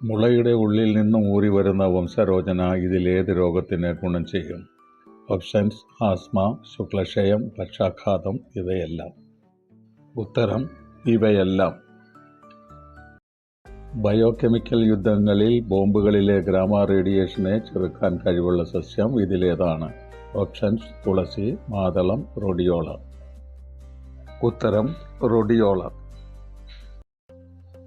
മുളയുടെ ഉള്ളിൽ നിന്നും ഊറി വരുന്ന വംശാരോചന ഇതിലേത് രോഗത്തിന് ഗുണം ചെയ്യും? ഓപ്ഷൻസ്: ആസ്മ, ശുക്ലക്ഷയം, പക്ഷാഘാതം. ഇവയെല്ലാം. ഉത്തരം: ഇവയെല്ലാം. ബയോകെമിക്കൽ യുദ്ധങ്ങളിൽ ബോംബുകളിലെ ഗാമാ റേഡിയേഷനെ ചെറുക്കാൻ കഴിവുള്ള സസ്യം ഇതിലേതാണ്? ഓപ്ഷൻസ്: തുളസി, മാതളം, റോഡിയോള. ഉത്തരം: റോഡിയോള.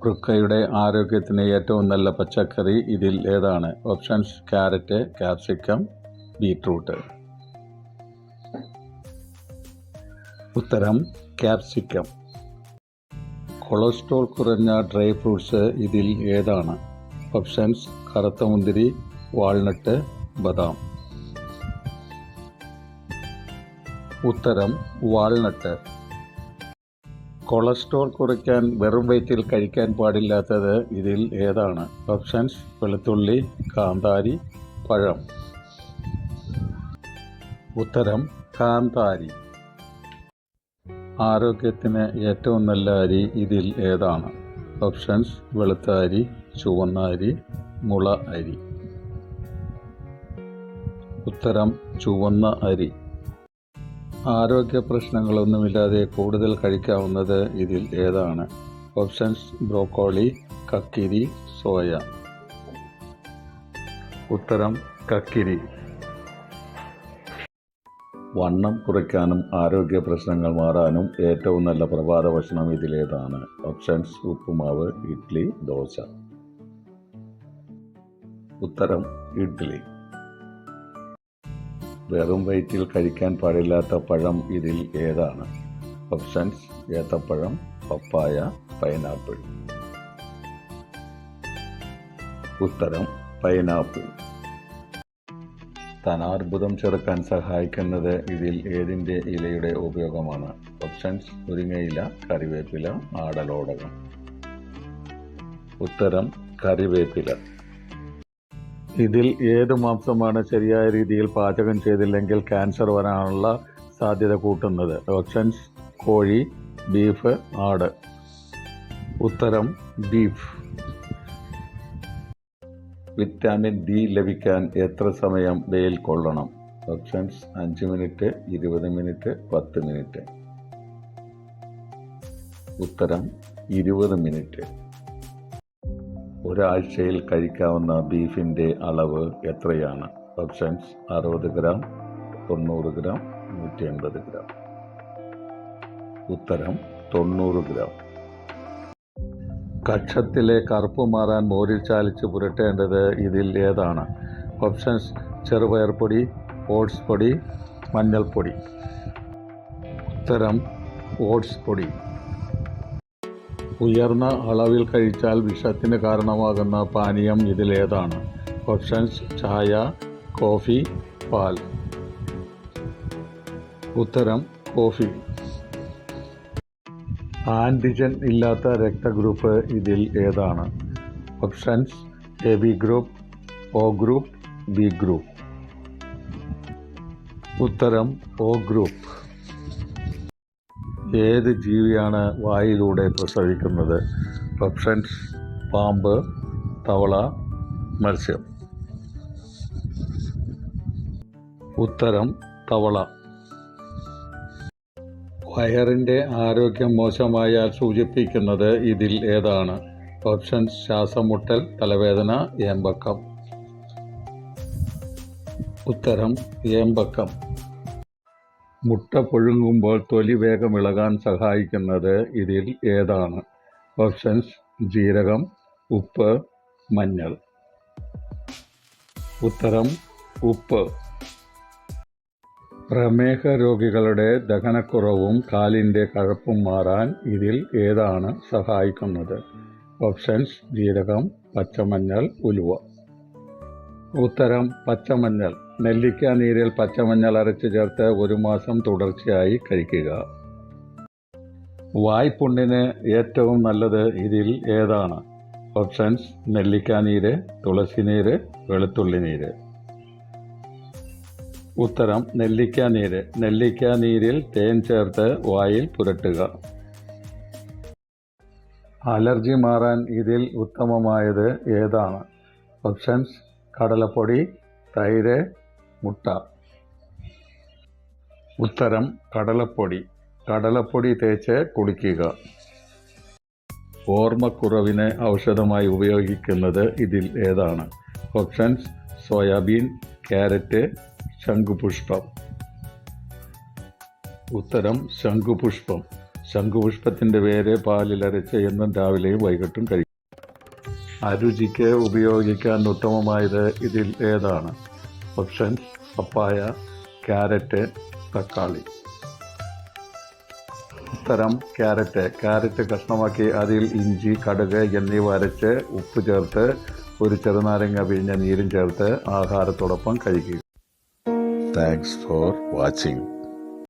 വൃക്കയുടെ ആരോഗ്യത്തിന് ഏറ്റവും നല്ല പച്ചക്കറി ഇതിൽ ഏതാണ്? Options: carrot, capsicum, beetroot. ഉത്തരം: ക്യാപ്സിക്കം. കൊളസ്ട്രോൾ കുറഞ്ഞ ഡ്രൈ ഫ്രൂട്ട്സ് ഇതിൽ ഏതാണ്? ഓപ്ഷൻസ്: കറുത്ത മുന്തിരി, വാൾനട്ട്, ബദാം. ഉത്തരം: വാൾനട്ട്. കൊളസ്ട്രോൾ കുറയ്ക്കാൻ വെറും വയറ്റിൽ കഴിക്കാൻ പാടില്ലാത്തത് ഇതിൽ ഏതാണ്? ഓപ്ഷൻസ്: വെളുത്തുള്ളി, കാന്താരി, പഴം. ഉത്തരം: കാന്താരി. ആരോഗ്യത്തിന് ഏറ്റവും നല്ല അരി ഇതിൽ ഏതാണ്? ഓപ്ഷൻസ്: വെളുത്ത അരി, ചുവന്ന അരി, മുള അരി. ഉത്തരം: ചുവന്ന അരി. ആരോഗ്യ പ്രശ്നങ്ങളൊന്നുമില്ലാതെ കൂടുതൽ കഴിക്കാവുന്നത് ഇതിൽ ഏതാണ്? ഓപ്ഷൻസ്: ബ്രോക്കോളി, കക്കിരി, സോയ. ഉത്തരം: കക്കിരി. വണ്ണം കുറയ്ക്കാനും ആരോഗ്യ പ്രശ്നങ്ങൾ മാറാനും ഏറ്റവും നല്ല പ്രഭാത ഭക്ഷണം ഇതിലേതാണ്? ഓപ്ഷൻസ്: ഉപ്പുമാവ്, ഇഡ്ഡലി, ദോശ. ഉത്തരം: ഇഡ്ഡലി. വെറും വയറ്റിൽ കഴിക്കാൻ പാടില്ലാത്ത പഴം ഇതിൽ ഏതാണ്? ഓപ്ഷൻസ്: ഏത്തപ്പഴം, പപ്പായ, പൈനാപ്പിൾ. ഉത്തരം: പൈനാപ്പിൾ. സ്ഥാനാർബുദം ചെറുക്കാൻ സഹായിക്കുന്നത് ഇതിൽ ഏതിൻ്റെ ഇലയുടെ ഉപയോഗമാണ്? ഓപ്ഷൻസ്: മുരിങ്ങയില, കറിവേപ്പില, ആടലോടകം. ഉത്തരം: കറിവേപ്പില. ഇതിൽ ഏത് മാംസമാണ് ശരിയായ രീതിയിൽ പാചകം ചെയ്തില്ലെങ്കിൽ ക്യാൻസർ വരാനുള്ള സാധ്യത കൂട്ടുന്നത്? ഓപ്ഷൻസ്: കോഴി, ബീഫ്, ആട്. ഉത്തരം: ബീഫ്. വിറ്റാമിൻ ഡി ലഭിക്കാൻ എത്ര സമയം വെയിൽ കൊള്ളണം? Options: 5 minute, 20 minute, 10 minute. ഉത്തരം: 20 മിനിറ്റ്. ഒരാഴ്ചയിൽ കഴിക്കാവുന്ന ബീഫിൻ്റെ അളവ് എത്രയാണ്? Options: 60 gram, 90 gram, 180 gram. ഉത്തരം: 90 ഗ്രാം. കക്ഷത്തിലെ കറുപ്പ് മാറാൻ മോരിൽ ചാലിച്ച് പുരട്ടേണ്ടത് ഇതിൽ ഏതാണ്? ഓപ്ഷൻസ്: ചെറുപയർ പൊടി, ഓട്സ് പൊടി, മഞ്ഞൾപ്പൊടി. ഉത്തരം: ഓട്സ് പൊടി. ഉയർന്ന അളവിൽ കഴിച്ചാൽ വിഷത്തിന് കാരണമാകുന്ന പാനീയം ഇതിലേതാണ്? ഓപ്ഷൻസ്: ചായ, കോഫി, പാൽ. ഉത്തരം: കോഫി. ആൻറ്റിജൻ ഇല്ലാത്ത രക്തഗ്രൂപ്പ് ഇതിൽ ഏതാണ്? Options: A B group, O group, B group. ഉത്തരം: ഒ ഗ്രൂപ്പ്. ഏത് ജീവിയാണ് വായിലൂടെ പ്രസവിക്കുന്നത്? ഓപ്ഷൻസ്: പാമ്പ്, തവള, മത്സ്യം. ഉത്തരം: തവള. വയറിൻ്റെ ആരോഗ്യം മോശമായാൽ സൂചിപ്പിക്കുന്നത് ഇതിൽ ഏതാണ്? ഓപ്ഷൻസ്: ശ്വാസം മുട്ടൽ, തലവേദന, ഏമ്പക്കം. ഉത്തരം: ഏമ്പക്കം. മുട്ട പുഴുങ്ങുമ്പോൾ തൊലി വേഗം ഇളകാൻ സഹായിക്കുന്നത് ഇതിൽ ഏതാണ്? ഓപ്ഷൻസ്: ജീരകം, ഉപ്പ്, മഞ്ഞൾ. ഉത്തരം: ഉപ്പ്. പ്രമേഹ രോഗികളുടെ ദഹനക്കുറവും കാലിൻ്റെ കഴപ്പും മാറാൻ ഇതിൽ ഏതാണ് സഹായിക്കുന്നത്? ഓപ്ഷൻസ്: ജീരകം, പച്ചമഞ്ഞൾ, ഉലുവ. ഉത്തരം: പച്ചമഞ്ഞൾ. നെല്ലിക്ക നീരിൽ പച്ചമഞ്ഞൾ അരച്ച് ചേർത്ത് 1 മാസം തുടർച്ചയായി കഴിക്കുക. വായ്പുണ്ണിന് ഏറ്റവും നല്ലത് ഇതിൽ ഏതാണ്? ഓപ്ഷൻസ്: നെല്ലിക്കാനീര്, തുളസിനീര്, വെളുത്തുള്ളി നീര്. ഉത്തരം: നെല്ലിക്കാനീര്. നെല്ലിക്കാനീരിൽ തേൻ ചേർത്ത് വായിൽ പുരട്ടുക. അലർജി മാറാൻ ഇതിൽ ഉത്തമമായത് ഏതാണ്? ഓപ്ഷൻസ്: കടലപ്പൊടി, തൈര്, മുട്ട. ഉത്തരം: കടലപ്പൊടി. കടലപ്പൊടി തേച്ച് കുളിക്കുക. ഓർമ്മക്കുറവിന് ഔഷധമായി ഉപയോഗിക്കുന്നത് ഇതിൽ ഏതാണ്? ഓപ്ഷൻസ്: സോയാബീൻ, ക്യാരറ്റ്, ശംഖുപുഷ്പം. ഉത്തരം: ശംഖുപുഷ്പം. ശംഖുപുഷ്പത്തിൻ്റെ വേര് പാലിലരച്ച് എന്നും രാവിലെയും വൈകിട്ടും കഴിക്കും. അരുചിക്ക് ഉപയോഗിക്കാൻ ഉത്തമമായത് ഇതിൽ ഏതാണ്? ഓപ്ഷൻസ്: പപ്പായ, ക്യാരറ്റ്, തക്കാളി. ഉത്തരം: ക്യാരറ്റ്. ക്യാരറ്റ് കഷ്ണമാക്കി അതിൽ ഇഞ്ചി, കടുക് എന്നിവ അരച്ച് ഉപ്പ് ചേർത്ത് ഒരു ചെറുനാരങ്ങ പിഴിഞ്ഞ നീരും ചേർത്ത് ആഹാരത്തോടൊപ്പം കഴിക്കുക. Thanks for watching.